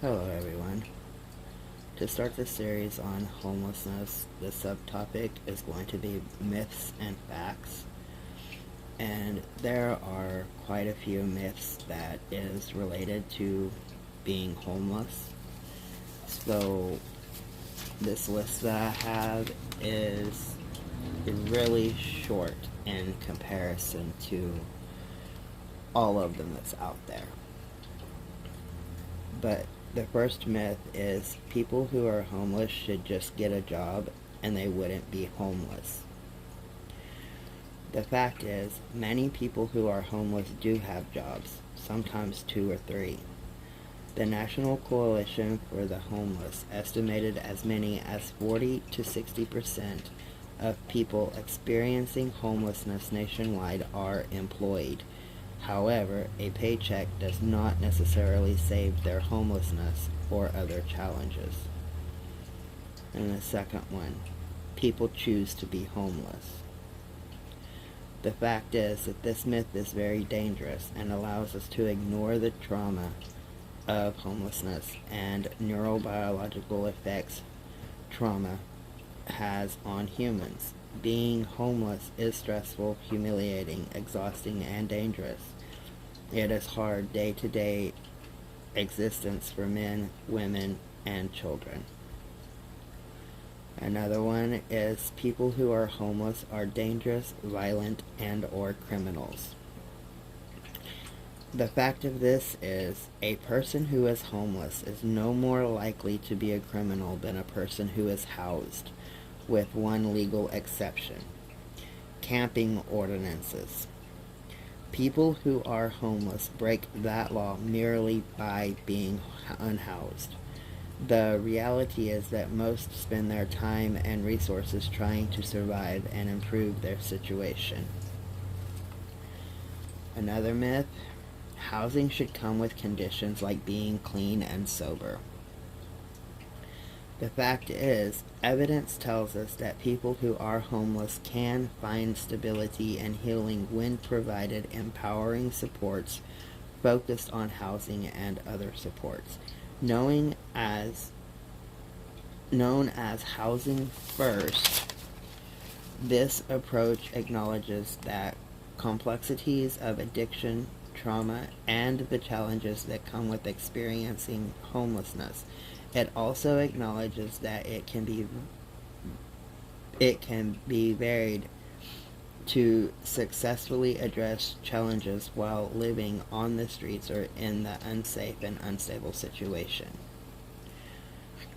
Hello, everyone. To start this series on homelessness, the subtopic is going to be myths and facts. And there are quite a few myths that is related to being homeless. So this list that I have is really short in comparison to all of them that's out there. But the first myth is people who are homeless should just get a job and they wouldn't be homeless. The fact is, many people who are homeless do have jobs, sometimes 2 or 3. The National Coalition for the Homeless estimated as many as 40 to 60% of people experiencing homelessness nationwide are employed. However, a paycheck does not necessarily save their homelessness or other challenges. And the second one, people choose to be homeless. The fact is that this myth is very dangerous and allows us to ignore the trauma of homelessness and neurobiological effects trauma has on humans. Being homeless is stressful, humiliating, exhausting, and dangerous. It is hard day-to-day existence for men, women, and children. Another one is people who are homeless are dangerous, violent, and or criminals. The fact of this is a person who is homeless is no more likely to be a criminal than a person who is housed, with one legal exception: camping ordinances. People who are homeless break that law merely by being unhoused. The reality is that most spend their time and resources trying to survive and improve their situation. Another myth: housing should come with conditions like being clean and sober. The fact is, evidence tells us that people who are homeless can find stability and healing when provided empowering supports focused on housing and other supports. Known as housing first, this approach acknowledges that complexities of addiction, trauma, and the challenges that come with experiencing homelessness. It also acknowledges that it can be varied to successfully address challenges while living on the streets or in the unsafe and unstable situation.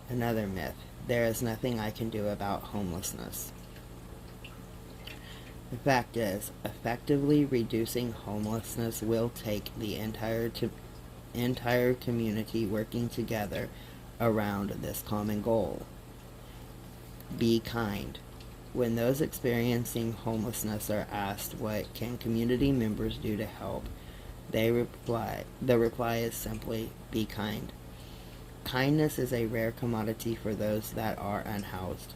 Another myth: there is nothing I can do about homelessness. The fact is, effectively reducing homelessness will take the entire community working together around this common goal. Be kind. When those experiencing homelessness are asked what can community members do to help, the reply is simply, be kind. Kindness is a rare commodity for those that are unhoused.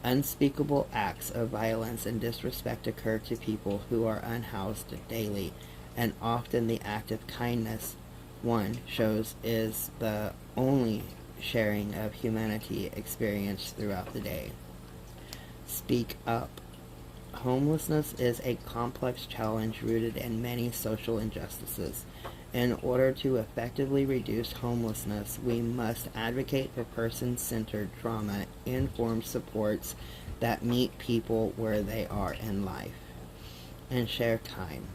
Unspeakable acts of violence and disrespect occur to people who are unhoused daily, and often the act of kindness one shows is the only sharing of humanity experienced throughout the day. Speak up. Homelessness is a complex challenge rooted in many social injustices. In order to effectively reduce homelessness, we must advocate for person-centered, trauma-informed supports that meet people where they are in life, and share time.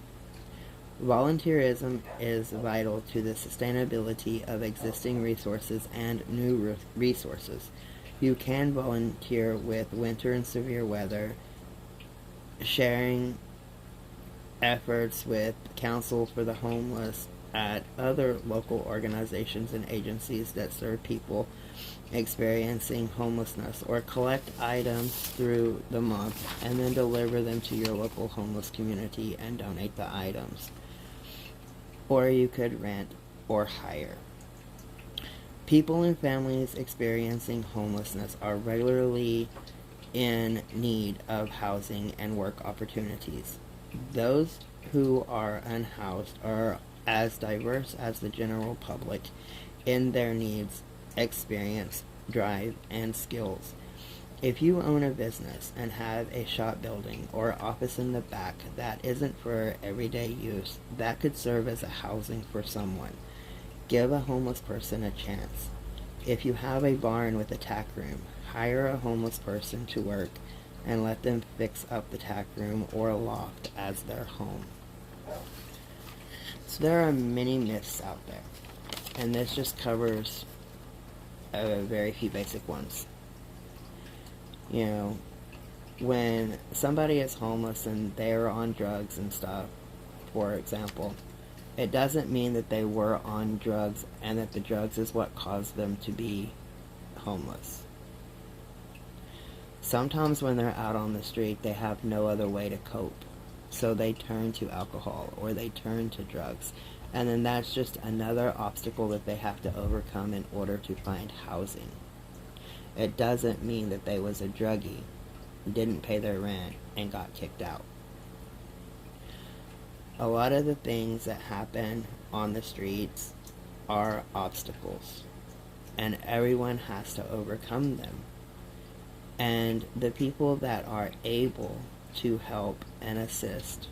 Volunteerism is vital to the sustainability of existing resources and new resources. You can volunteer with winter and severe weather, sharing efforts with Council for the Homeless at other local organizations and agencies that serve people experiencing homelessness, or collect items through the month and then deliver them to your local homeless community and donate the items. Or you could rent or hire. People and families experiencing homelessness are regularly in need of housing and work opportunities. Those who are unhoused are as diverse as the general public in their needs, experience, drive, and skills. If you own a business and have a shop building or office in the back that isn't for everyday use, that could serve as a housing for someone. Give a homeless person a chance. If you have a barn with a tack room, hire a homeless person to work and let them fix up the tack room or loft as their home. So there are many myths out there, and this just covers very few basic ones. You know, when somebody is homeless and they're on drugs and stuff, for example, it doesn't mean that they were on drugs and that the drugs is what caused them to be homeless. Sometimes when they're out on the street, they have no other way to cope. So they turn to alcohol or they turn to drugs. And then that's just another obstacle that they have to overcome in order to find housing. It doesn't mean that they was a druggie, didn't pay their rent, and got kicked out. A lot of the things that happen on the streets are obstacles, and everyone has to overcome them. And the people that are able to help and assist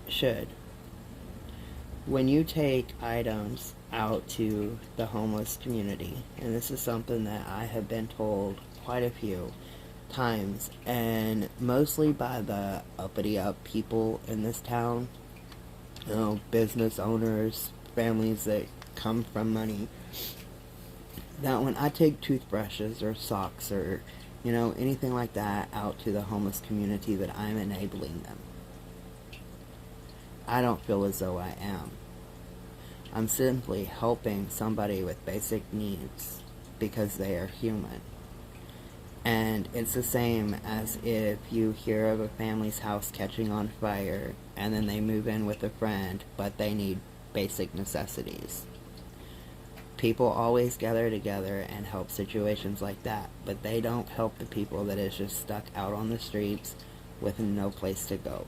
should. When you take items out to the homeless community, and this is something that I have been told quite a few times, and mostly by the uppity up people in this town, you know, business owners, families that come from money, that when I take toothbrushes or socks or, you know, anything like that out to the homeless community, that I'm enabling them. I don't feel as though I am. I'm simply helping somebody with basic needs because they are human. And it's the same as if you hear of a family's house catching on fire and then they move in with a friend, but they need basic necessities. People always gather together and help situations like that, but they don't help the people that is just stuck out on the streets with no place to go.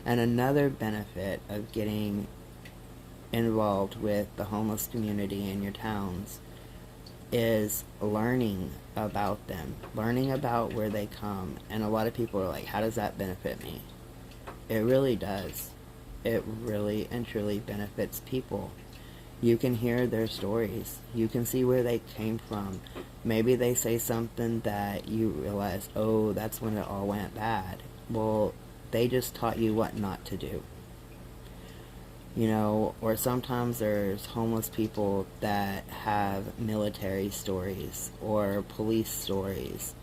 And another benefit of getting involved with the homeless community in your towns is learning about them, learning about where they come. And a lot of people are like, how does that benefit me? It really does. It really and truly benefits people. You can hear their stories. You can see where they came from. Maybe they say something that you realize, oh, that's when it all went bad. Well, they just taught you what not to do. You know, or sometimes there's homeless people that have military stories or police stories,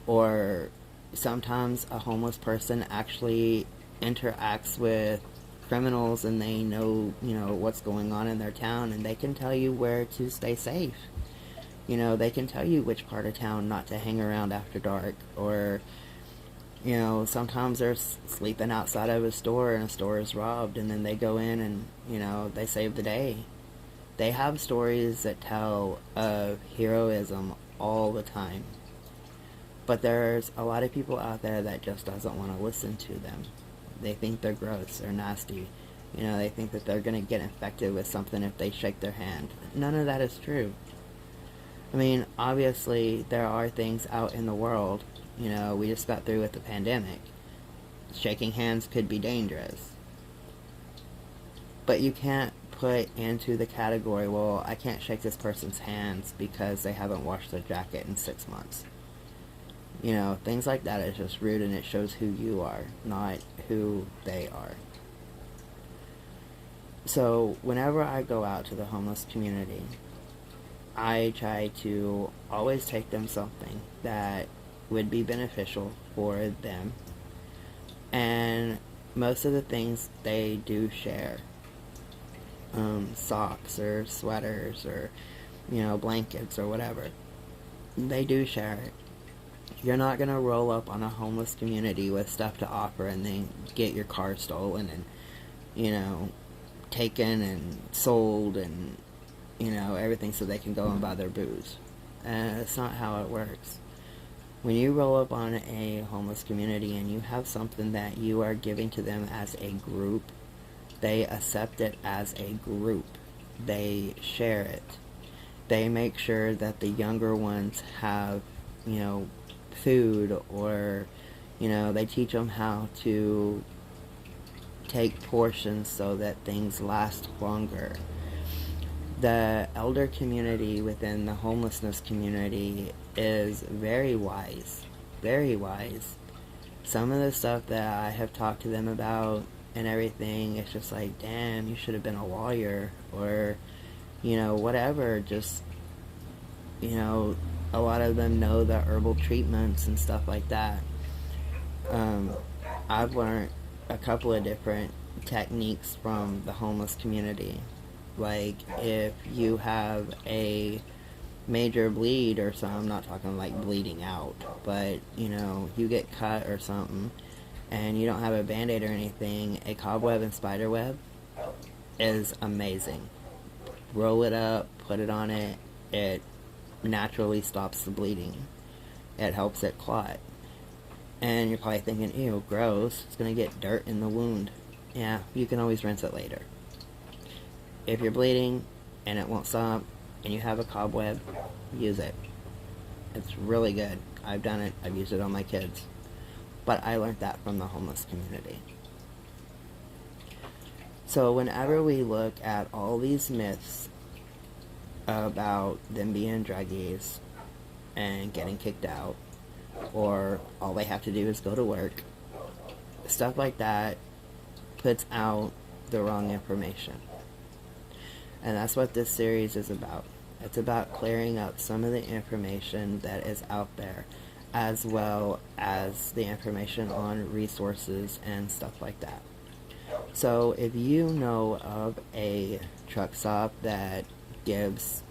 or sometimes a homeless person actually interacts with criminals and they know, you know, what's going on in their town, and they can tell you where to stay safe. You know, they can tell you which part of town not to hang around after dark, or, you know, sometimes they're sleeping outside of a store and a store is robbed, and then they go in and, you know, they save the day. They have stories that tell of heroism all the time. But there's a lot of people out there that just doesn't want to listen to them. They think they're gross or nasty. You know, they think that they're going to get infected with something if they shake their hand. None of that is true. I mean, obviously, there are things out in the world. You know, we just got through with the pandemic. Shaking hands could be dangerous. But you can't put into the category, well, I can't shake this person's hands because they haven't washed their jacket in 6 months. You know, things like that is just rude, and it shows who you are, not who they are. So, whenever I go out to the homeless community, I try to always take them something that would be beneficial for them. And most of the things they do share. Socks or sweaters or, you know, blankets or whatever. They do share it. You're not going to roll up on a homeless community with stuff to offer and then get your car stolen and, you know, taken and sold and, you know, everything so they can go and buy their booze. And that's not how it works. When you roll up on a homeless community and you have something that you are giving to them as a group, They accept it as a group. They share it. They make sure that the younger ones have, food, or, they teach them how to take portions so that things last longer. The elder community within the homelessness community is very wise. Very wise. Some of the stuff that I have talked to them about and everything, it's just like, damn, you should have been a lawyer, or, whatever. Just, a lot of them know the herbal treatments and stuff like that. I've learned a couple of different techniques from the homeless community. Like, if you have a major bleed or something, I'm not talking like bleeding out, but, you get cut or something, and you don't have a band-aid or anything, a cobweb and spider web is amazing. Roll it up, put it on it, it naturally stops the bleeding. It helps it clot. And you're probably thinking, ew, gross, it's going to get dirt in the wound. Yeah, you can always rinse it later. If you're bleeding and it won't stop and you have a cobweb, use it. It's really good. I've done it. I've used it on my kids. But I learned that from the homeless community. So whenever we look at all these myths about them being druggies and getting kicked out, or all they have to do is go to work, stuff like that puts out the wrong information. And that's what this series is about. It's about clearing up some of the information that is out there, as well as the information on resources and stuff like that. So if you know of a truck stop that gives,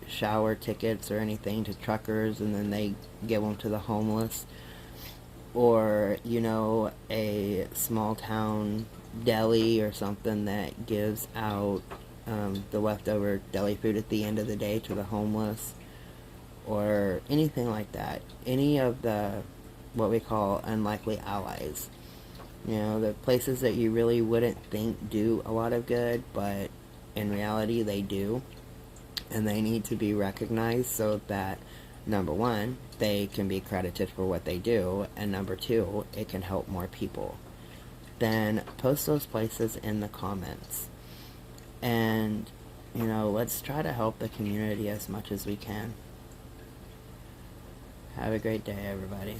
shower tickets or anything to truckers and then they give them to the homeless, or, a small town deli or something that gives out the leftover deli food at the end of the day to the homeless, or anything like that. Any of the, what we call unlikely allies. The places that you really wouldn't think do a lot of good, but in reality they do. And they need to be recognized so that, number one, they can be credited for what they do, and number two, it can help more people. Then post those places in the comments. And, let's try to help the community as much as we can. Have a great day, everybody.